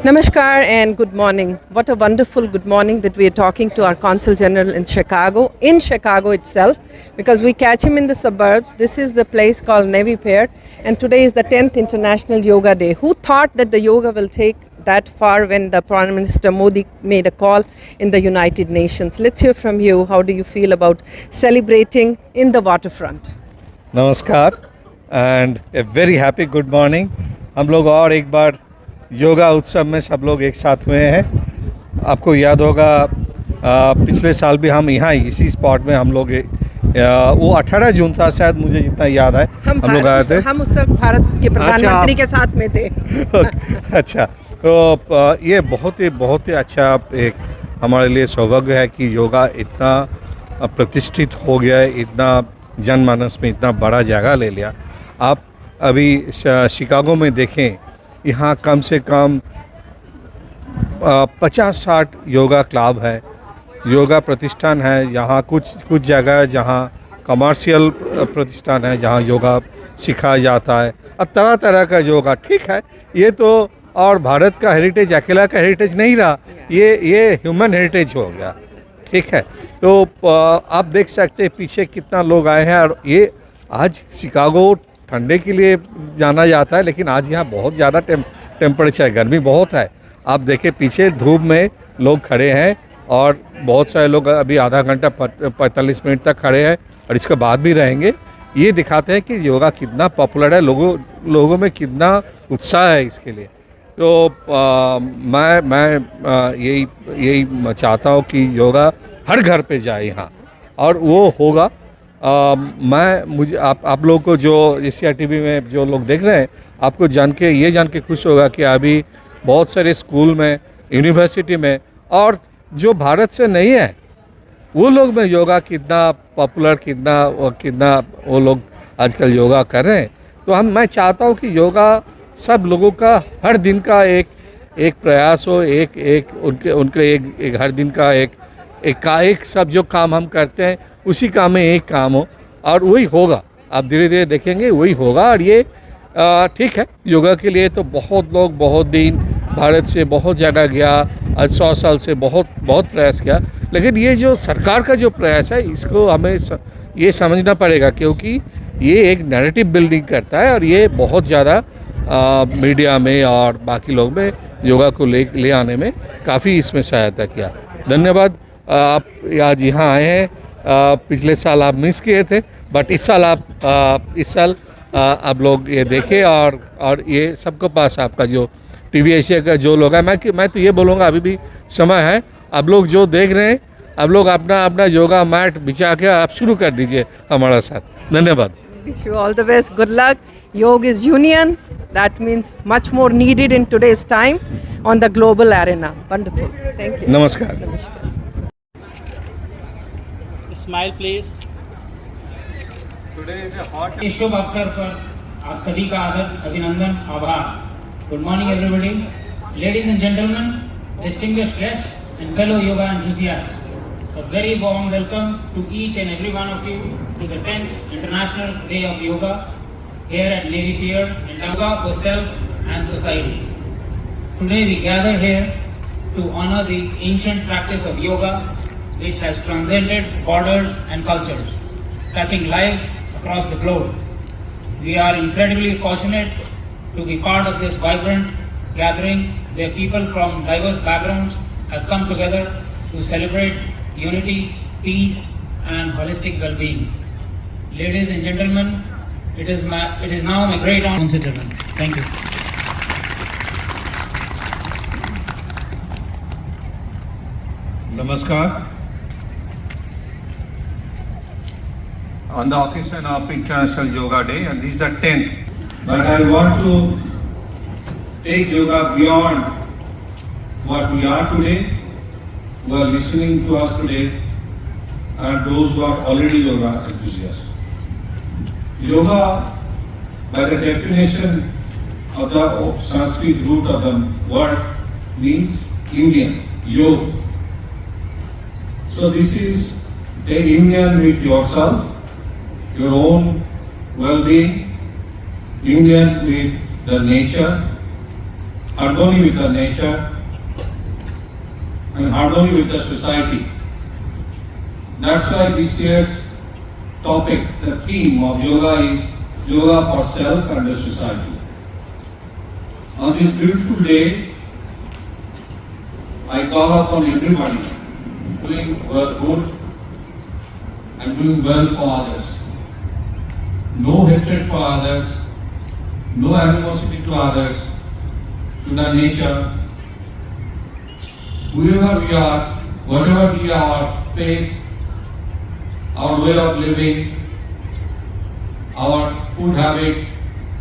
Namaskar and good morning. What a wonderful good morning that we are talking to our Consul General in Chicago itself, because we catch him in the suburbs. This is the place called Navy Pier, and today is the 10th International Yoga Day. Who thought that the yoga will take that far when the Prime Minister Modi made a call in the United Nations? Let's hear from you. How do you feel about celebrating in the waterfront? नमस्कार and a very happy good morning. हम लोग और एक बार योगा उत्सव में सब लोग एक साथ हुए हैं। आपको याद होगा पिछले साल भी हम यहाँ इसी स्पॉट में हम लोग वो 18 जून था शायद, मुझे जितना याद है हम लोग आए थे। हम उस वक्त भारत के प्रधानमंत्री के साथ में थे। अच्छा, तो ये बहुत ही अच्छा एक हमारे लिए सौभाग्य है कि योगा इतना प्रतिष्ठित हो गया है, इतना जनमानस में इतना बड़ा जगह ले लिया। आप अभी शिकागो में देखें, यहाँ कम से कम 50-60 योगा क्लब है, योगा प्रतिष्ठान है। यहाँ कुछ जगह जहाँ कमर्शियल प्रतिष्ठान है जहाँ योगा सिखाया जाता है, और तरह तरह का योगा। ठीक है, ये तो और भारत का हेरिटेज अकेला का हेरिटेज नहीं रहा, ये ह्यूमन हेरिटेज हो गया। ठीक है, तो आप देख सकते हैं पीछे कितना लोग आए हैं। और ये आज शिकागो ठंडे के लिए जाना जाता है, लेकिन आज यहाँ बहुत ज़्यादा टेम्परेचर है, गर्मी बहुत है। आप देखें पीछे धूप में लोग खड़े हैं, और बहुत सारे लोग अभी आधा घंटा 45 मिनट तक खड़े हैं, और इसके बाद भी रहेंगे। ये दिखाते हैं कि योगा कितना पॉपुलर है, लोगों में कितना उत्साह है इसके लिए। तो मैं यही चाहता हूँ कि योगा हर घर पे जाए यहाँ, और वो होगा। मुझे आप लोगों को जो एशिया टीवी में जो लोग देख रहे हैं, आपको जान के खुश होगा कि अभी बहुत सारे स्कूल में, यूनिवर्सिटी में, और जो भारत से नहीं है वो लोग में योगा कितना पॉपुलर, कितना वो लोग आजकल योगा कर रहे हैं। तो मैं चाहता हूँ कि योगा सब लोगों का हर दिन का एक प्रयास हो, उनके एक हर दिन का एक सब जो काम हम करते हैं उसी काम में एक काम हो, और वही होगा। आप धीरे धीरे देखेंगे वही होगा। और ये ठीक है, योगा के लिए तो बहुत लोग बहुत दिन भारत से बहुत जगह गया, आज 100 साल से बहुत प्रयास किया। लेकिन ये जो सरकार का जो प्रयास है, इसको हमें ये समझना पड़ेगा, क्योंकि ये एक नैरेटिव बिल्डिंग करता है, और ये बहुत ज़्यादा मीडिया में और बाकी लोग में योगा को ले आने में काफ़ी इसमें सहायता किया। धन्यवाद। आप आज यहाँ आए हैं, पिछले साल आप मिस किए थे, बट इस साल आप लोग ये देखें, और ये सबके पास आपका जो टीवी एशिया का जो लोग है, मैं तो ये बोलूँगा अभी भी समय है। आप लोग जो देख रहे हैं, आप लोग अपना योगा मैट बिछा के आप शुरू कर दीजिए हमारा साथ। धन्यवाद। Wish you all the best. Good luck. Yoga is union. That means much more needed in today's time on the global arena. Wonderful. Thank you. नमस्कार। Smile please. Today is a hot इस शुभ अवसर पर आप सभी का अभिनंदन, आभार। Good morning everybody. Ladies and gentlemen, distinguished guests and fellow yoga enthusiasts. A very warm welcome to each and every one of you to the 10th International Day of Yoga here at Navy Pier in Yoga for Self and Society. Today we gather here to honor the ancient practice of yoga, which has transcended borders and cultures, touching lives across the globe. We are incredibly fortunate to be part of this vibrant gathering where people from diverse backgrounds have come together to celebrate unity, peace and holistic well-being. Ladies and gentlemen, it is now my great honor to gentlemen. Thank you. Namaskar. On the occasion of International Yoga Day, and this is the 10th, but I want to take yoga beyond what we are today, who are listening to us today, and those who are already yoga enthusiasts. Yoga, by the definition of the Sanskrit root of the word, means Indian, yoga. So this is a union with yourself, your own well-being, union with the nature, harmony with the nature and harmony with the society. That's why this year's topic, the theme of yoga is yoga for self and the society. On this beautiful day, I call upon everybody doing good and doing well for others. No hatred for others, no animosity to others, to the nature. Whoever we are, whatever be our faith, our way of living, our food habit,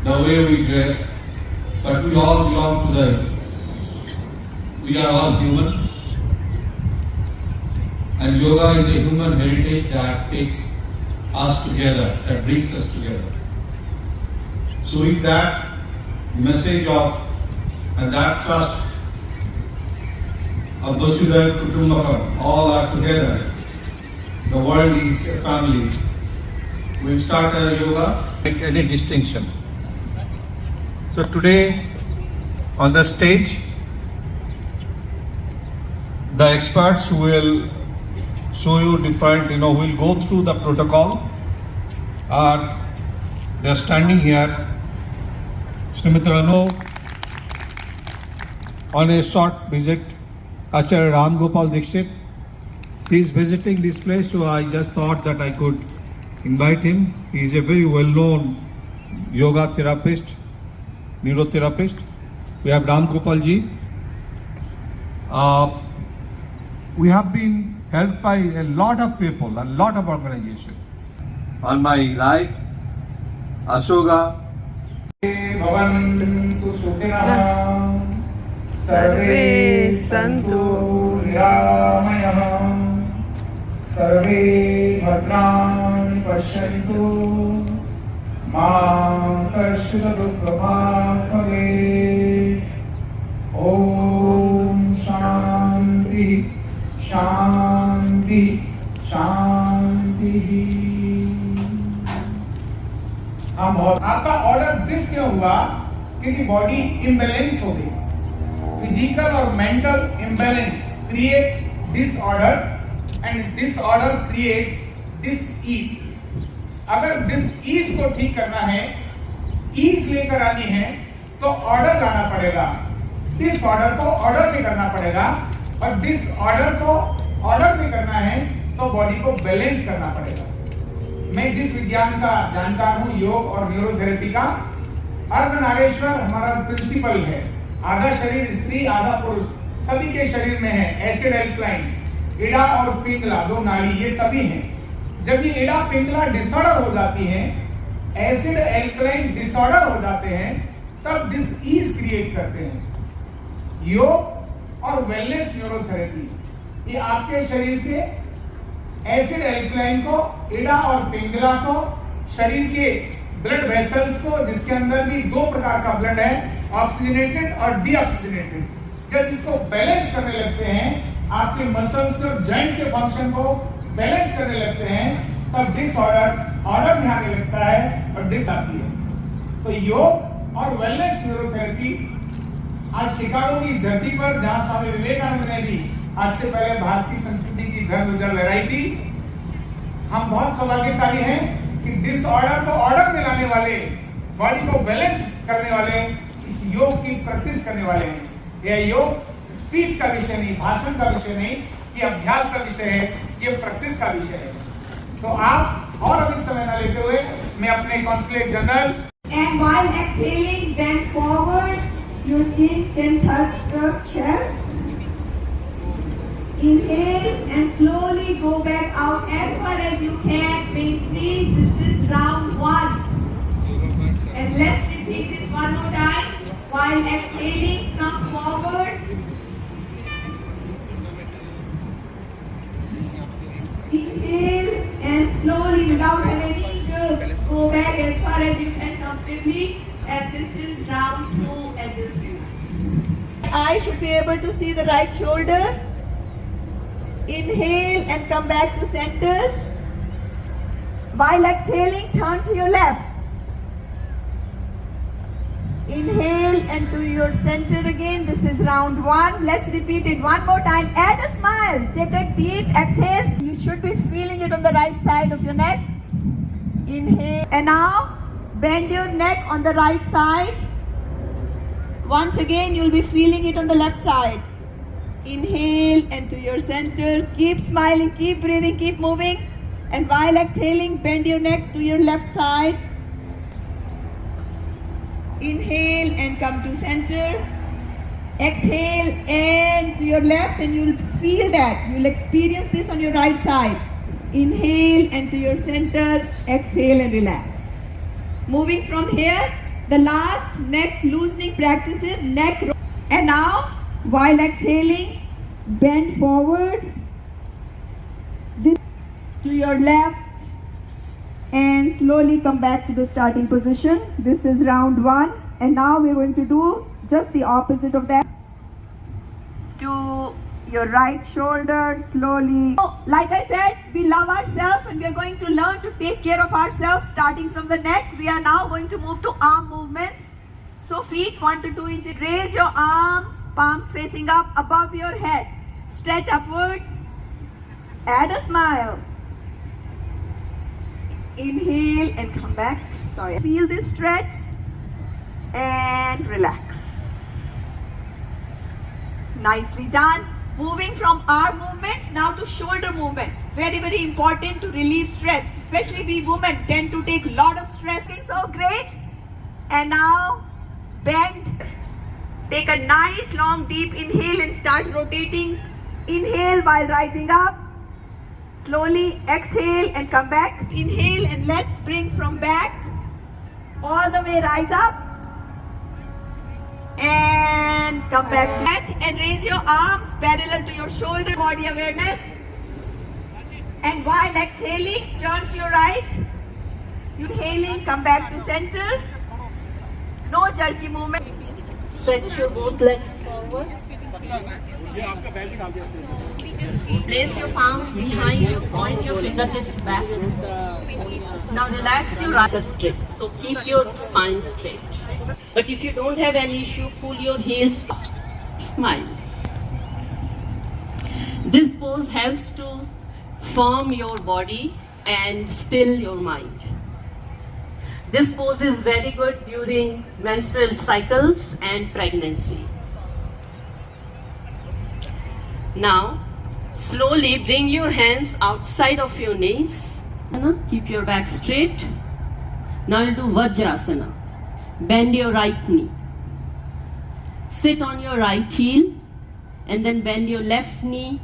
the way we dress, but we all belong to we are all human. And yoga is a human heritage that takes us together, that brings us together. So with that message of and that trust of Vasudhaiva Kutumbakam, all are together, the world is a family. We'll start our yoga, make any distinction. So today on the stage, the experts who will show you different, will go through the protocol. They are standing here. Srimati Rano on a short visit. Acharya Ram Gopal Dixit. He is visiting this place, so I just thought that I could invite him. He is a very well-known yoga therapist, neurotherapist. We have Ram Gopal ji. We have been helped by a lot of people, a lot of organizations. On my right, Ashoka. Bhavantu sukhinah sarve santu niramayah sarve bhadrani pashyantu ma kasyut dukkha bhavet. Om Shanti शांति शांति। हाँ बहुत आपका order dish क्यों हुआ? क्योंकि body imbalance हो गई। Physical और mental imbalance create disorder and disorder creates disease. अगर डिसईज को ठीक करना है, ईज लेकर आनी है, तो ऑर्डर लाना पड़ेगा। डिसऑर्डर को ऑर्डर में करना पड़ेगा, और डिसऑर्डर को ऑर्डर में करना है तो बॉडी को बैलेंस करना पड़ेगा। मैं जिस विज्ञान का जानकार हूं, योग और न्यूरोथेरेपी का, अर्धनारीश्वर हमारा प्रिंसिपल है। आधा शरीर स्त्री, आधा पुरुष, सभी के शरीर में है। एसिड एल्कलाइन, एडा और पिंगला, दो नाड़ी, ये सभी हैं। जब ये एडा पिंगला डिसऑर्डर हो जाती है, एसिड एल्कलाइन डिसऑर्डर हो जाते हैं, तब डिसईज क्रिएट करते हैं। योग और वेलनेस न्यूरोथेरेपी, ये आपके शरीर के एसिड एल्कलाइन को, एडा और पिंगला को, शरीर के ब्लड वेसल्स को, जिसके अंदर भी दो प्रकार का ब्लड है, ऑक्सीजनेटेड और डीऑक्सीजनेटेड, जब इसको बैलेंस करने लगते हैं, आपके मसल्स के और जॉइंट के फंक्शन को बैलेंस करने लगते हैं, तब डिसऑर्डर ऑर्डर में आने लगता है और डिस आती है। तो योग और वेलनेस न्यूरोथेरेपी आज शिकागो की इस धरती पर, जहां स्वामी विवेकानंद ने भी आज से पहले भारतीय संस्कृति की धर्म ध्वजा लहराई थी, हम बहुत सौभाग्यशाली हैं कि डिसऑर्डर को ऑर्डर में लाने वाले, बॉडी को बैलेंस करने वाले इस योग की प्रैक्टिस करने वाले हैं। यह योग स्पीच का विषय नहीं, भाषण का विषय नहीं, ये अभ्यास का विषय है, ये प्रैक्टिस का विषय है। तो आप और अधिक समय न लेते हुए मैं अपने consulate general And while exhaling, bend forward. Your chin can touch the chest. Inhale and slowly go back out as far as you can. Being free. This is round 1. And let's repeat this one more time. While exhaling, come forward. Inhale and slowly, without having any jerks, go back as far as you can comfortably. And this is round 2 adjustment. I should be able to see the right shoulder. Inhale and come back to center. While exhaling, turn to your left. Inhale and to your center again. This is round 1. Let's repeat it one more time. Add a smile. Take a deep exhale. You should be feeling it on the right side of your neck. Inhale. And now bend your neck on the right side. Once again, you'll be feeling it on the left side. Inhale and to your center. Keep smiling, keep breathing, keep moving. And while exhaling, bend your neck to your left side. Inhale and come to center. Exhale and to your left, and you'll feel that. You'll experience this on your right side. Inhale and to your center. Exhale and relax. Moving from here, the last neck loosening practice is neck roll. And now, while exhaling, bend forward. This to your left. And slowly come back to the starting position. This is round 1. And now we're going to do just the opposite of that. To your right shoulder, slowly. Like I said, we love ourselves and we're going to learn to take care of ourselves starting from the neck. We are now going to move to arm movements. So feet 1 to 2 inches. Raise your arms, palms facing up above your head. Stretch upwards. Add a smile. Inhale and come back. Sorry. Feel this stretch and relax. Nicely done. Moving from arm movements now to shoulder movement. Very, very important to relieve stress. Especially we women tend to take a lot of stress. Okay, so great. And now bend. Take a nice long deep inhale and start rotating. Inhale while rising up. Slowly exhale and come back. Inhale and let's bring from back. All the way rise up. And come back. And raise your arms parallel to your shoulder. Body awareness. And while exhaling, turn to your right. Inhaling, come back to center. No jerky movement. Stretch your both legs forward. Place your palms behind you, point your fingertips back. Now relax your right straight. So keep your spine straight. But if you don't have any issue, pull your heels up. Smile. This pose helps to firm your body and still your mind. This pose is very good during menstrual cycles and pregnancy. Now, slowly bring your hands outside of your knees. Keep your back straight. Now you'll do Vajrasana. Bend your right knee. Sit on your right heel and then bend your left knee.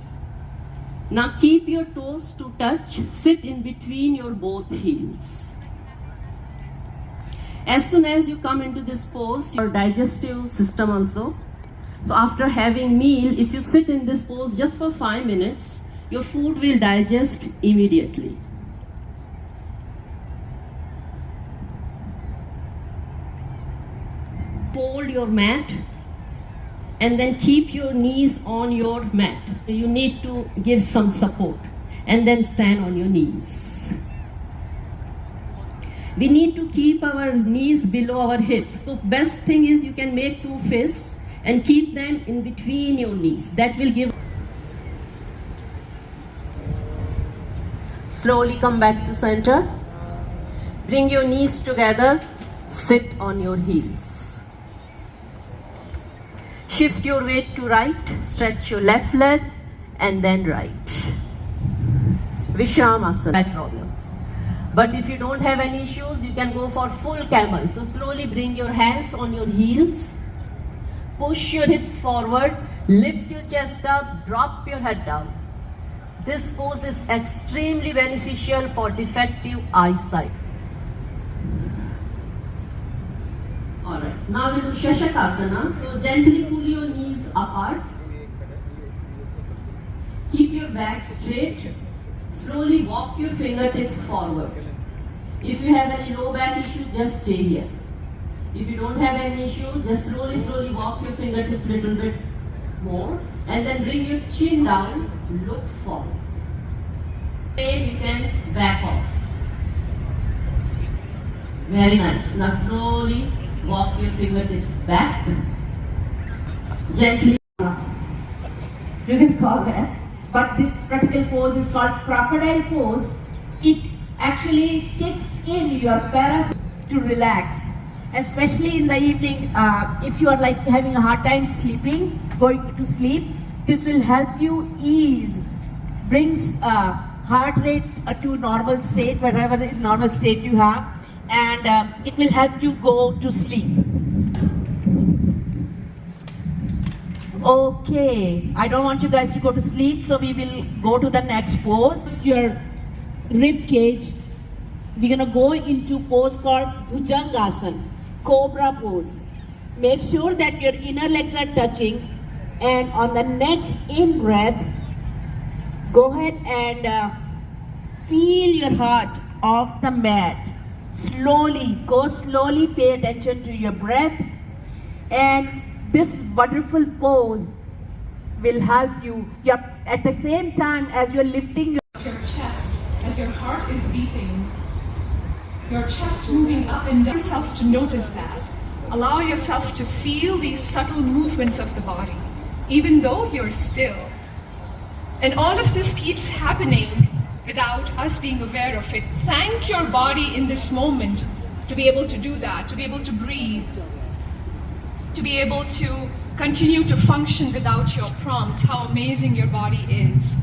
Now keep your toes to touch. Sit in between your both heels. As soon as you come into this pose, your digestive system also. So after having meal, if you sit in this pose just for 5 minutes, your food will digest immediately. Fold your mat and then keep your knees on your mat. So you need to give some support and then stand on your knees. We need to keep our knees below our hips. So best thing is you can make 2 fists and keep them in between your knees. That will give. Slowly come back to center. Bring your knees together. Sit on your heels. Shift your weight to right. Stretch your left leg and then right. Vishramasana. Back problems. But if you don't have any issues, you can go for full camel. So slowly bring your hands on your heels. Push your hips forward, lift your chest up, drop your head down. This pose is extremely beneficial for defective eyesight. Alright, now we do Shashakasana. So gently pull your knees apart. Keep your back straight. Slowly walk your fingertips forward. If you have any low back issues, just stay here. If you don't have any issues, just slowly walk your fingertips a little bit more and then bring your chin down, look forward. Then you can back off. Very nice. Now slowly walk your fingertips back. Gently. You can call that. But this practical pose is called crocodile pose. It actually kicks in your parachute to relax. Especially in the evening, if you are like having a hard time sleeping, going to sleep, this will help you ease, brings heart rate to normal state, whatever normal state you have, and it will help you go to sleep. Okay, I don't want you guys to go to sleep, so we will go to the next pose. Your rib cage, we're gonna go into pose called Bhujangasana, Cobra pose. Make sure that your inner legs are touching, and on the next in breath, go ahead and peel your heart off the mat. Slowly, go slowly, pay attention to your breath, and this wonderful pose will help you. At the same time as you're lifting your chest, as your heart is beating, your chest moving up and down. Allow yourself to notice that. Allow yourself to feel these subtle movements of the body, even though you're still. And all of this keeps happening without us being aware of it. Thank your body in this moment to be able to do that, to be able to breathe, to be able to continue to function without your prompts, how amazing your body is.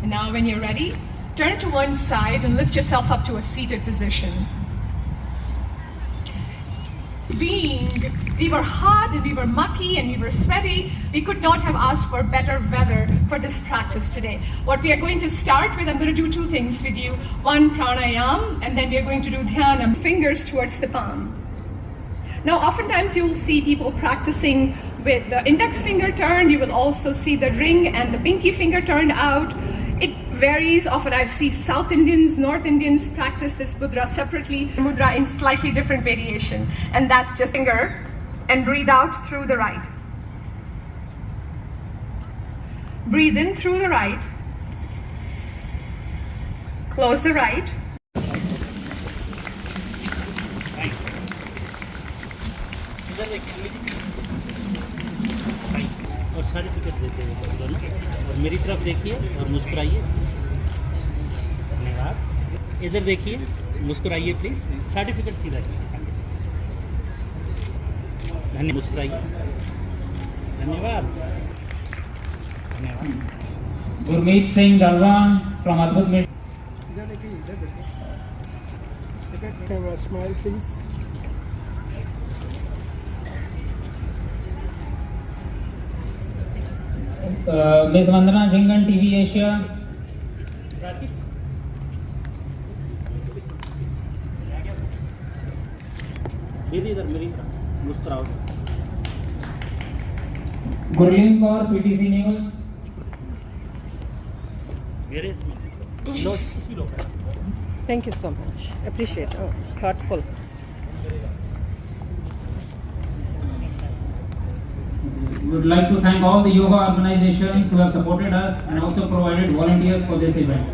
And now when you're ready, turn to one side and lift yourself up to a seated position. We were hot and we were mucky and we were sweaty, we could not have asked for better weather for this practice today. What we are going to start with, I'm going to do two things with you. One, pranayam, and then we are going to do dhyanam, fingers towards the palm. Now, oftentimes you'll see people practicing with the index finger turned. You will also see the ring and the pinky finger turned out. It varies. Often I see South Indians, North Indians practice this mudra separately. Mudra in slightly different variation. And that's just finger and breathe out through the right. Breathe in through the right. Close the right. और certificate देते हैं दोनों, और मेरी तरफ देखिए और मुस्कुराइए। धन्यवाद। इधर देखिए, मुस्कुराइए प्लीज। सर्टिफिकेट सीधा धन्यवाद। मुस्कुराइए। धन्यवाद। धन्यवाद। Gurmeet Singh Dalwan from Adbhut Media. Camera, smile please. Ms. Vandana Jhingan, TV Asia. दीदी इधर मेरी तरफ मुस्कुराओ। Gurleen Kaur, PTC News. मेरे इसमें लो किसी लो। Thank you so much. Appreciate. Oh, thoughtful. We would like to thank all the yoga organizations who have supported us and also provided volunteers for this event.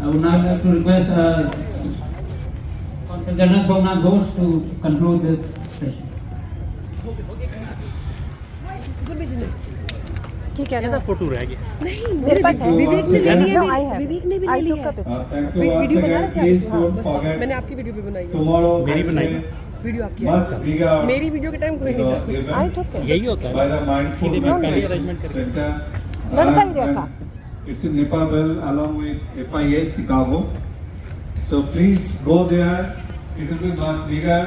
I would now like to request Consul General Somnath Ghosh to conclude this session. ठीक है ना? Photo रह गया। मेरे पास है। विवेक ने ले लिया। विवेक ने भी ले लिया। वीडियो बना रखा है। मैंने आपकी वीडियो भी बनाई है। मेरी बनाई है। वीडियो आपकी है। मेरी वीडियो के टाइम कोई नहीं था। आई टुक इट। यही होता है। सीधे मैं पहले अरेंजमेंट कर लड़का ही रखा। It's in Nepal along with FIA Chicago. So please go there. It will be much bigger.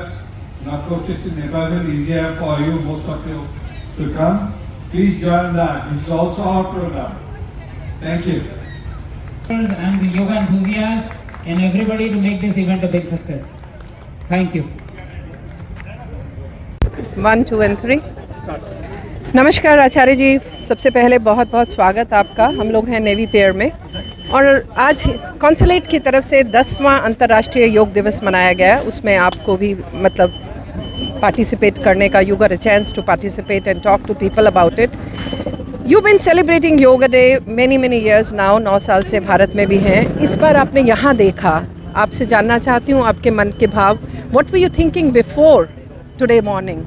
And of course, it's in Nepal, easier for you, most of you, to come. Please join that. This is also our program. Thank you. And the yoga enthusiasts and everybody to make this event a big success. Thank you. 1, 2 and 3. नमस्कार आचार्य जी, सबसे पहले बहुत बहुत स्वागत आपका। हम लोग हैं नेवी पियर में और आज कॉन्सुलेट की तरफ से 10वां अंतर्राष्ट्रीय योग दिवस मनाया गया। उसमें आपको भी मतलब पार्टिसिपेट करने का, you got a chance to participate and talk to people about it. You been celebrating yoga day many years now, 9 साल से भारत में भी हैं। इस बार आपने यहाँ देखा, आपसे जानना चाहती हूँ आपके मन के भाव। What were you thinking before today morning?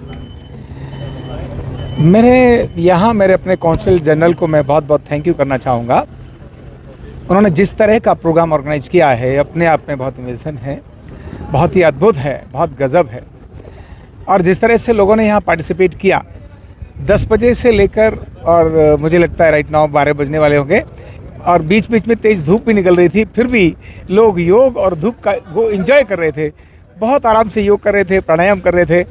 मेरे अपने कौंसल जनरल को मैं बहुत बहुत थैंक यू करना चाहूँगा। उन्होंने जिस तरह का प्रोग्राम ऑर्गेनाइज किया है अपने आप में बहुत अमेजिंग है, बहुत ही अद्भुत है, बहुत गज़ब है। और जिस तरह से लोगों ने यहाँ पार्टिसिपेट किया 10 बजे से लेकर, और मुझे लगता है राइट नाउ 12 बजने वाले होंगे, और बीच बीच में तेज़ धूप भी निकल रही थी, फिर भी लोग योग और धूप का वो एंजॉय कर रहे थे। बहुत आराम से योग कर रहे थे, प्राणायाम कर रहे थे।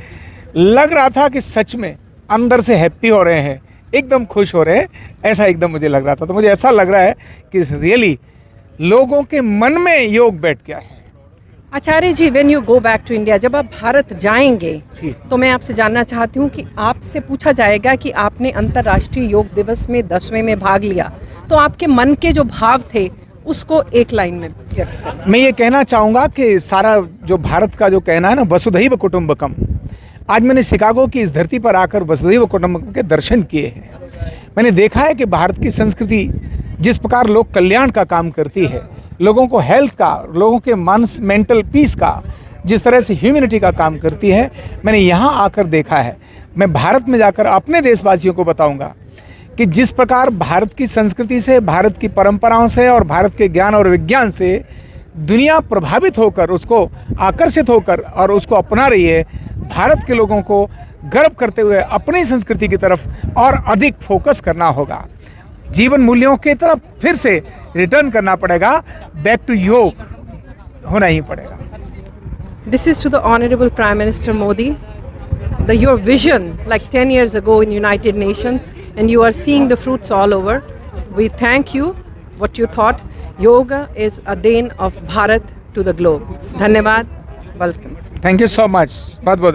लग रहा था कि सच में अंदर से हैप्पी हो रहे हैं, एकदम खुश हो रहे हैं, ऐसा एकदम मुझे लग रहा था। तो मुझे ऐसा लग रहा है कि रियली लोगों के मन में योग बैठ गया है। Acharya ji, when you go back to India, जब आप भारत जाएंगे तो मैं आपसे जानना चाहती हूँ कि आपसे पूछा जाएगा कि आपने अंतर्राष्ट्रीय योग दिवस में 10वें में भाग लिया, तो आपके मन के जो भाव थे उसको एक लाइन में मैं ये कहना चाहूँगा कि सारा जो भारत का जो कहना है ना, वसुधैव कुटुंबकम, आज मैंने शिकागो की इस धरती पर आकर वसुधैव कुटुंबकम के दर्शन किए हैं। मैंने देखा है कि भारत की संस्कृति जिस प्रकार लोक कल्याण का काम करती है, लोगों को हेल्थ का, लोगों के मेंटल पीस का, जिस तरह से ह्यूमैनिटी का काम करती है, मैंने यहाँ आकर देखा है। मैं भारत में जाकर अपने देशवासियों को बताऊंगा कि जिस प्रकार भारत की संस्कृति से, भारत की परंपराओं से और भारत के ज्ञान और विज्ञान से दुनिया प्रभावित होकर, उसको आकर्षित होकर और उसको अपना रही है, भारत के लोगों को गर्व करते हुए अपनी संस्कृति की तरफ और अधिक फोकस करना होगा। जीवन मूल्यों की तरफ फिर से रिटर्न करना पड़ेगा, बैक टू योग होना ही पड़ेगा। This is to the Honorable Prime Minister Modi. Your vision, like 10 years ago in United Nations, and you are seeing the fruits all over. We thank you, what you thought. Yoga is a Dain of Bharat to the globe. Dhanyavad. Welcome. Thank you so much. बहुत बहुत